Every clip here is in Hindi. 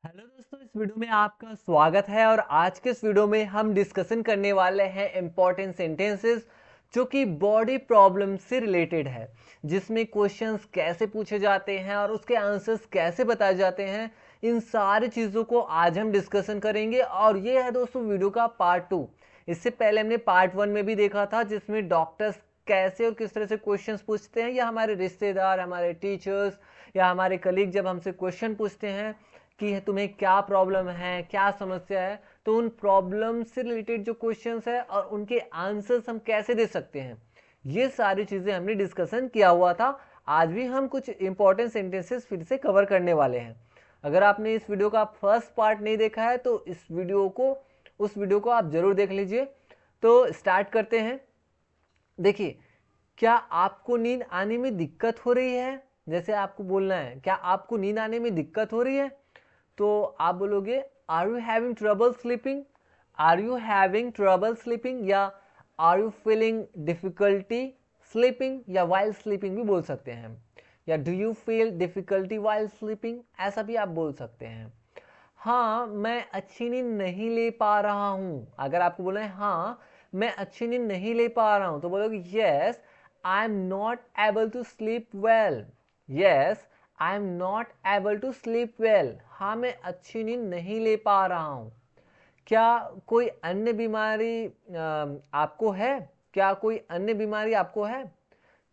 हेलो दोस्तों, इस वीडियो में आपका स्वागत है। और आज के इस वीडियो में हम डिस्कशन करने वाले हैं इंपॉर्टेंट सेंटेंसेस जो कि बॉडी प्रॉब्लम से रिलेटेड है, जिसमें क्वेश्चंस कैसे पूछे जाते हैं और उसके आंसर्स कैसे बताए जाते हैं। इन सारी चीज़ों को आज हम डिस्कशन करेंगे और ये है दोस्तों वीडियो का पार्ट 2। इससे पहले हमने पार्ट 1 में भी देखा था, जिसमें डॉक्टर्स कैसे और किस तरह से क्वेश्चंस पूछते हैं, या हमारे रिश्तेदार, हमारे टीचर्स या हमारे कलीग जब हमसे क्वेश्चन पूछते हैं कि तुम्हें क्या प्रॉब्लम है, क्या समस्या है, तो उन प्रॉब्लम से रिलेटेड जो क्वेश्चंस है और उनके आंसर्स हम कैसे दे सकते हैं, ये सारी चीज़ें हमने डिस्कशन किया हुआ था। आज भी हम कुछ इंपॉर्टेंट सेंटेंसेस फिर से कवर करने वाले हैं। अगर आपने इस वीडियो का फर्स्ट पार्ट नहीं देखा है तो उस वीडियो को आप जरूर देख लीजिए। तो स्टार्ट करते हैं। देखिए, क्या आपको नींद आने में दिक्कत हो रही है? जैसे आपको बोलना है क्या आपको नींद आने में दिक्कत हो रही है, तो आप बोलोगे are you having trouble sleeping, are you having trouble sleeping, या are you feeling difficulty sleeping, या वाइल स्लीपिंग भी बोल सकते हैं, या do you feel difficulty while sleeping, ऐसा भी आप बोल सकते हैं। हाँ, मैं अच्छी नींद नहीं ले पा रहा हूँ। अगर आपको बोलना है हाँ मैं अच्छी नींद नहीं ले पा रहा हूँ, तो बोलोगे yes I am not able to sleep well. Yes I am not able to sleep well. हाँ, मैं अच्छी नींद नहीं ले पा रहा हूँ। क्या कोई अन्य बीमारी आपको है? क्या कोई अन्य बीमारी आपको है,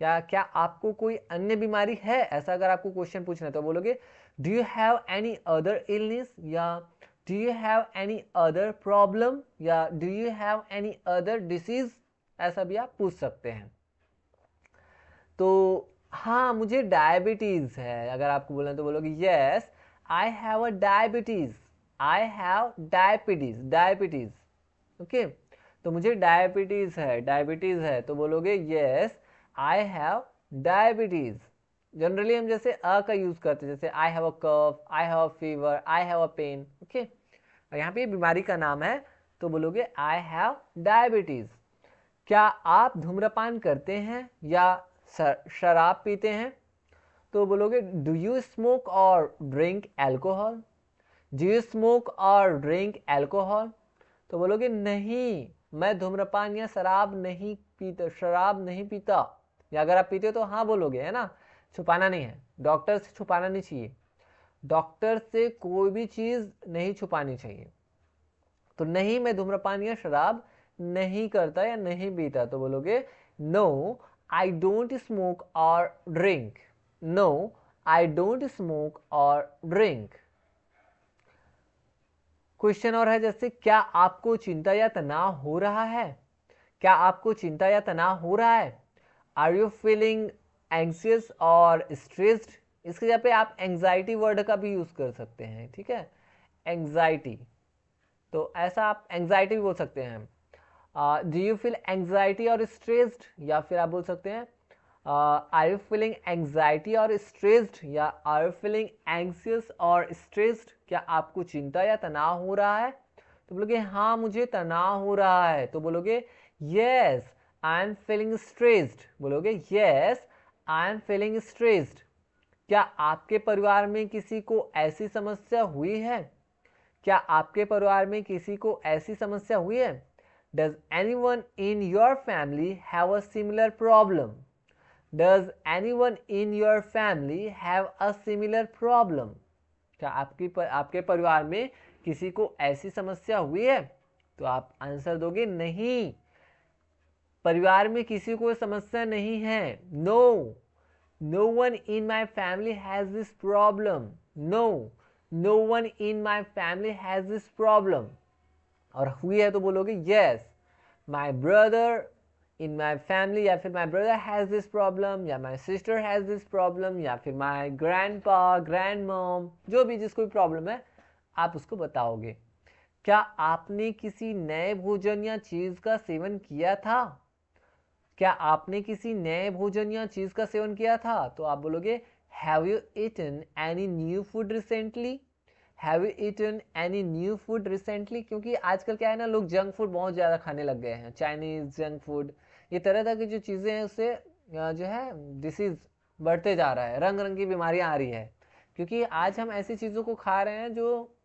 या क्या आपको कोई अन्य बीमारी है? ऐसा अगर आपको क्वेश्चन पूछना है तो बोलोगे do you have any other illness, या do you have any other problem, या do you have any other disease, ऐसा भी आप पूछ सकते हैं। तो हाँ, मुझे डायबिटीज है, अगर आपको बोलना है तो बोलोगे yes I have a diabetes, I have diabetes, diabetes. Okay, तो मुझे डायबिटीज है तो बोलोगे yes I have diabetes. Generally हम जैसे अ का यूज करते हैं, जैसे I have a cough, I have a fever, I have a pain. Okay, और यहाँ पे बीमारी का नाम है तो बोलोगे आई हैव डायबिटीज। क्या आप धूम्रपान करते हैं या शराब पीते हैं, तो बोलोगे डू यू स्मोक और drink alcohol, do you smoke और ड्रिंक एल्कोहल, तो बोलोगे नहीं मैं धूम्रपान या शराब नहीं पीता। या अगर आप पीते हो तो हाँ बोलोगे, है ना, छुपाना नहीं है, डॉक्टर से छुपाना नहीं चाहिए, डॉक्टर से कोई भी चीज नहीं छुपानी चाहिए। तो नहीं मैं धूम्रपान या शराब नहीं करता या नहीं पीता, तो बोलोगे नो आई डोंट स्मोक और drink, no I don't smoke और ड्रिंक। क्वेश्चन और है जैसे क्या आपको चिंता या तनाव हो रहा है, क्या आपको चिंता या तनाव हो रहा है, आर यू फीलिंग एंग्सियस और स्ट्रेस्ड। इसके जगह पे आप एंग्जाइटी वर्ड का भी यूज कर सकते हैं, ठीक है, एंग्जाइटी। तो ऐसा आप एंग्जाइटी भी बोल सकते हैं, डू यू फील एंग्जाइटी और स्ट्रेस्ड, या फिर आप बोल सकते हैं आर यू फीलिंग एंग्जाइटी और स्ट्रेस्ड, या आर यू फीलिंग एंग्सियस और स्ट्रेस्ड, क्या आपको चिंता या तनाव हो रहा है, तो बोलोगे हाँ मुझे तनाव हो रहा है, तो बोलोगे yes I am feeling stressed, बोलोगे yes I am feeling stressed. क्या आपके परिवार में किसी को ऐसी समस्या हुई है, क्या आपके परिवार में किसी को ऐसी समस्या हुई है, does anyone in your family have a similar problem, does anyone in your family have a similar problem. क्या आपके परिवार में किसी को ऐसी समस्या हुई है, तो आप आंसर दोगे नहीं, परिवार में किसी को समस्या नहीं है, no no one in my family has this problem, no no one in my family has this problem. और हुई है तो बोलोगे yes my brother in my family, या फिर my brother has this problem, या my sister has this problem, या फिर my grandpa grand mom, जो भी जिसको भी प्रॉब्लम है आप उसको बताओगे। क्या आपने किसी नए भोजन या चीज का सेवन किया था, क्या आपने किसी नए भोजन या चीज का सेवन किया था, तो आप बोलोगे have you eaten any new food recently, have you eaten any new food recently. क्योंकि आजकल क्या है ना, लोग जंक फूड बहुत ज़्यादा खाने लग गए हैं, चाइनीज जंक फूड, ये तरह तरह की जो चीज़ें हैं उससे जो है डिसीज बढ़ते जा रहा है, रंग रंग की बीमारियां आ रही है, क्योंकि आज हम ऐसी चीज़ों को खा रहे हैं जो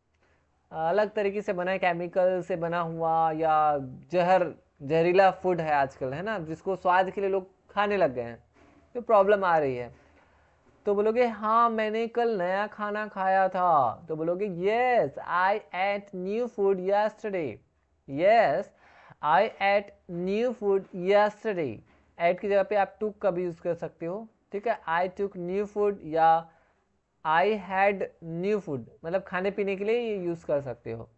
अलग तरीके से बना है, केमिकल से बना हुआ, या जहरीला फूड है आजकल, है ना, जिसको स्वाद के लिए लोग खाने लग गए हैं, तो प्रॉब्लम आ रही है। तो बोलोगे हाँ मैंने कल नया खाना खाया था। तो बोलोगे yes I ate new food yesterday. Yes I ate new food yesterday. Ate की जगह पे आप टुक का भी यूज कर सकते हो, ठीक है। आई टुक न्यू फूड या आई हैड न्यू फूड, मतलब खाने पीने के लिए ये यूज कर सकते हो।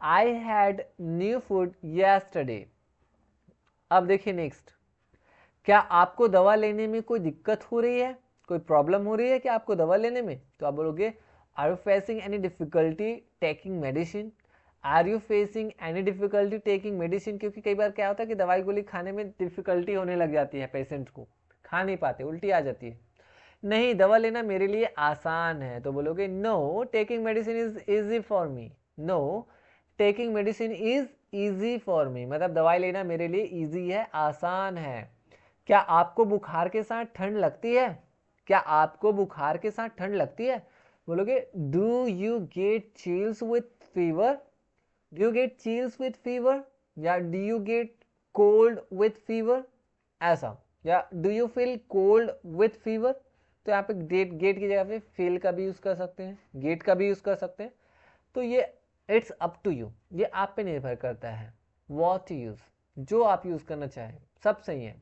I had new food yesterday. अब देखिए नेक्स्ट, क्या आपको दवा लेने में कोई दिक्कत हो रही है, कोई प्रॉब्लम हो रही है क्या आपको दवा लेने में? तो आप बोलोगे are you facing any difficulty taking medicine. Are you facing any difficulty taking medicine, क्योंकि कई बार क्या होता है कि दवाई गोली खाने में डिफिकल्टी होने लग जाती है, पेशेंट को खा नहीं पाते, उल्टी आ जाती है। नहीं, दवा लेना मेरे लिए आसान है। तो बोलोगे know taking medicine is easy for me. Know taking medicine is easy for me, मतलब दवाई लेना मेरे लिए इजी है, आसान है। क्या आपको बुखार के साथ ठंड लगती है? क्या आपको बुखार के साथ ठंड लगती है? बोलोगे do you get chills with fever. Do you get chills with fever, या do you get cold with fever, ऐसा, या do you feel cold with fever. तो यहाँ पे गेट की जगह पे फील का भी यूज कर सकते हैं, गेट का भी यूज कर सकते हैं। तो ये इट्स अप टू यू, ये आप पे निर्भर करता है व्हाट यू यूज, जो आप यूज करना चाहें सब सही है।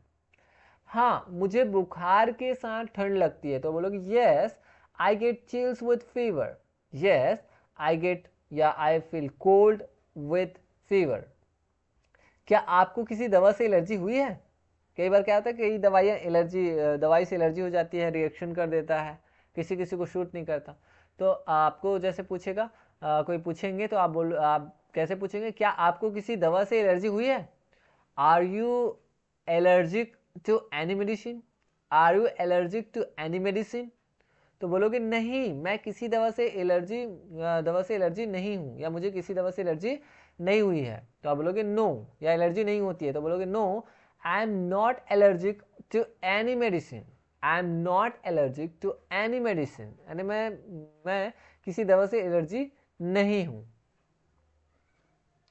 हाँ मुझे बुखार के साथ ठंड लगती है। तो बोलोगे yes I get chills with fever. Yes I get या I feel cold with fever. क्या आपको किसी दवा से एलर्जी हुई है? कई बार क्या होता है, कई दवाइयाँ दवाई से एलर्जी हो जाती है, रिएक्शन कर देता है, किसी किसी को शूट नहीं करता। तो आपको जैसे पूछेगा, कोई पूछेंगे तो आप कैसे पूछेंगे, क्या आपको किसी दवा से एलर्जी हुई है? Are you allergic to any medicine. Are you allergic to any medicine. तो बोलोगे नहीं मैं किसी दवा से एलर्जी नहीं हूँ, या मुझे किसी दवा से एलर्जी नहीं हुई है। तो आप बोलोगे नो, या एलर्जी नहीं होती है। तो बोलोगे no I am not allergic to any medicine. I am not allergic to any medicine, यानी मैं किसी दवा से एलर्जी नहीं हूँ।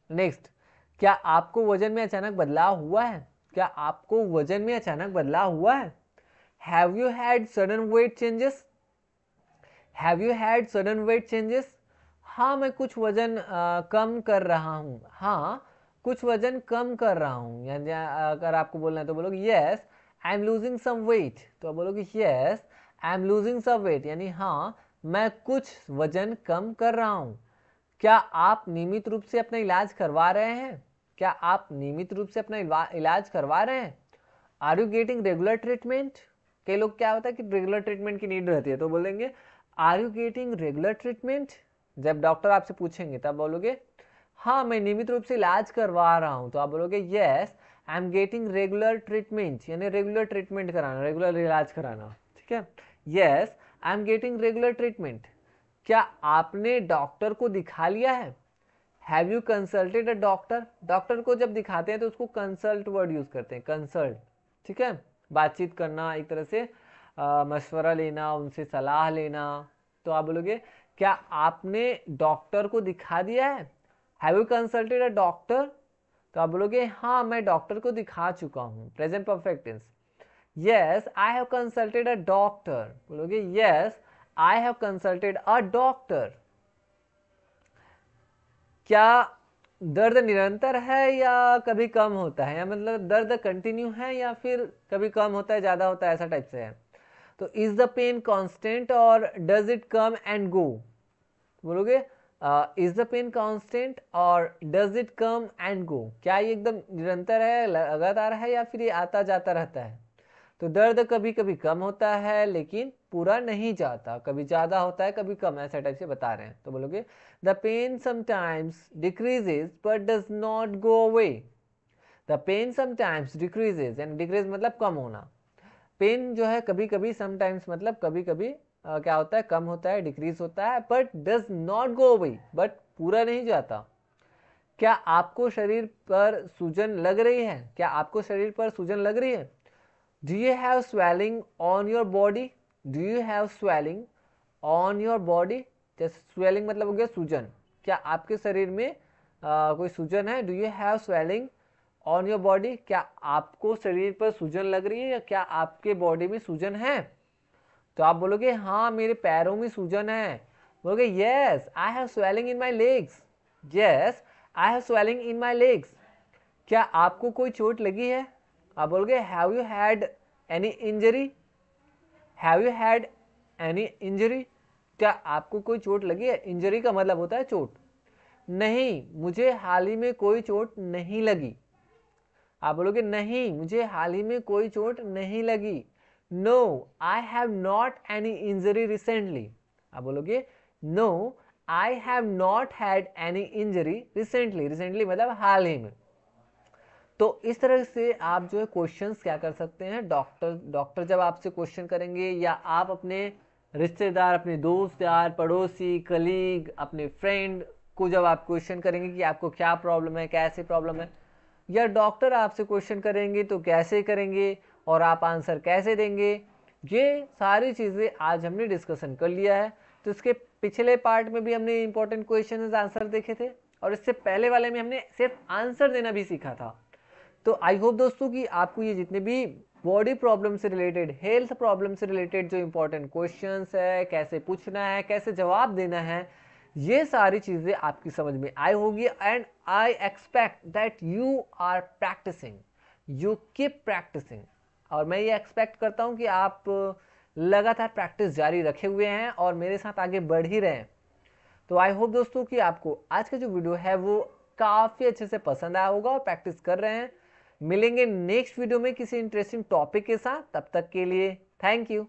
नेक्स्ट, क्या आपको वजन में अचानक बदलाव हुआ है? क्या आपको वजन में अचानक बदलाव हुआ है? Have you had sudden weight changes. Have you had sudden weight changes. हाँ मैं कुछ वजन कम कर रहा हूँ। हाँ कुछ वजन कम कर रहा हूँ, यानी अगर आपको बोलना है तो बोलोगे yes I am losing some weight. तो आप बोलोगे yes I am losing some weight, यानी हाँ मैं कुछ वजन कम कर रहा हूँ। क्या आप नियमित रूप से अपना इलाज करवा रहे हैं? क्या आप नियमित रूप से अपना इलाज करवा रहे हैं? Are you getting regular treatment. कई लोग क्या होता है कि रेगुलर ट्रीटमेंट की नीड रहती है, तो बोलेंगे are you getting regular treatment. जब डॉक्टर आपसे पूछेंगे तब बोलोगे हाँ मैं नियमित रूप से इलाज करवा रहा हूँ। तो आप बोलोगे yes I am getting regular treatment, यानी रेगुलर ट्रीटमेंट कराना, रेगुलर इलाज कराना, ठीक है। Yes I am getting regular treatment. क्या आपने डॉक्टर को दिखा लिया है? Have you consulted a doctor. Doctor को जब दिखाते हैं तो उसको कंसल्ट वर्ड यूज करते हैं, कंसल्ट, ठीक है, बातचीत करना, एक तरह से मशवरा लेना, उनसे सलाह लेना। तो आप बोलोगे क्या आपने डॉक्टर को दिखा दिया है? Have you consulted a doctor. तो आप बोलोगे हाँ मैं डॉक्टर को दिखा चुका हूँ, present perfect tense. Yes I have consulted a doctor. बोलोगे yes I have consulted a doctor. क्या दर्द निरंतर है या कभी कम होता है, या मतलब दर्द कंटिन्यू है या फिर कभी कम होता है, ज़्यादा होता है, ऐसा टाइप से है। तो इज द पेन कांस्टेंट और does it come and go. बोलोगे इज द पेन कांस्टेंट और does it come and go, क्या ये एकदम निरंतर है, लगातार है, या फिर ये आता जाता रहता है। तो दर्द कभी कभी कम होता है लेकिन पूरा नहीं जाता, कभी ज़्यादा होता है कभी कम, ऐसा टाइप से बता रहे हैं। तो बोलोगे the pain sometimes decreases but does not go away. The pain sometimes decreases, यानी डिक्रीज मतलब कम होना। पेन जो है कभी कभी, समटाइम्स मतलब कभी कभी क्या होता है, कम होता है, डिक्रीज होता है, but does not go away, but पूरा नहीं जाता। क्या आपको शरीर पर सूजन लग रही है? क्या आपको शरीर पर सूजन लग रही है? Do you have swelling on your body? Do you have swelling on your body? जैसे swelling मतलब हो गया सूजन, क्या आपके शरीर में कोई सूजन है? Do you have swelling on your body? क्या आपको शरीर पर सूजन लग रही है या क्या आपके बॉडी में सूजन है? तो आप बोलोगे हाँ मेरे पैरों में सूजन है। बोलोगे yes I have swelling in my legs. Yes I have swelling in my legs. क्या आपको कोई चोट लगी है? आप बोलोगे have you had any injury? Have you had any injury? क्या आपको कोई चोट लगी है? इंजरी का मतलब होता है चोट। नहीं मुझे हाल ही में कोई चोट नहीं लगी। आप बोलोगे नहीं मुझे हाल ही में कोई चोट नहीं लगी। No I have not any injury recently. आप बोलोगे no I have not had any injury recently. Recently मतलब हाल ही में। तो इस तरह से आप जो है क्वेश्चंस क्या कर सकते हैं, डॉक्टर जब आपसे क्वेश्चन करेंगे या आप अपने रिश्तेदार, अपने दोस्त यार, पड़ोसी, कलीग, अपने फ्रेंड को जब आप क्वेश्चन करेंगे कि आपको क्या प्रॉब्लम है, कैसे प्रॉब्लम है, या डॉक्टर आपसे क्वेश्चन करेंगे तो कैसे करेंगे और आप आंसर कैसे देंगे, ये सारी चीज़ें आज हमने डिस्कशन कर लिया है। तो इसके पिछले पार्ट में भी हमने इंपॉर्टेंट क्वेश्चन आंसर देखे थे और इससे पहले वाले में हमने सिर्फ आंसर देना भी सीखा था। तो आई होप दोस्तों कि आपको ये जितने भी बॉडी प्रॉब्लम से रिलेटेड, हेल्थ प्रॉब्लम से रिलेटेड जो इंपॉर्टेंट क्वेश्चंस है, कैसे पूछना है, कैसे जवाब देना है, ये सारी चीज़ें आपकी समझ में आई होगी। And I expect that you are practising, you keep practising. और मैं ये एक्सपेक्ट करता हूँ कि आप लगातार प्रैक्टिस जारी रखे हुए हैं और मेरे साथ आगे बढ़ ही रहे हैं। तो आई होप दोस्तों कि आपको आज का जो वीडियो है वो काफ़ी अच्छे से पसंद आया होगा और प्रैक्टिस कर रहे हैं। मिलेंगे नेक्स्ट वीडियो में किसी इंटरेस्टिंग टॉपिक के साथ। तब तक के लिए थैंक यू।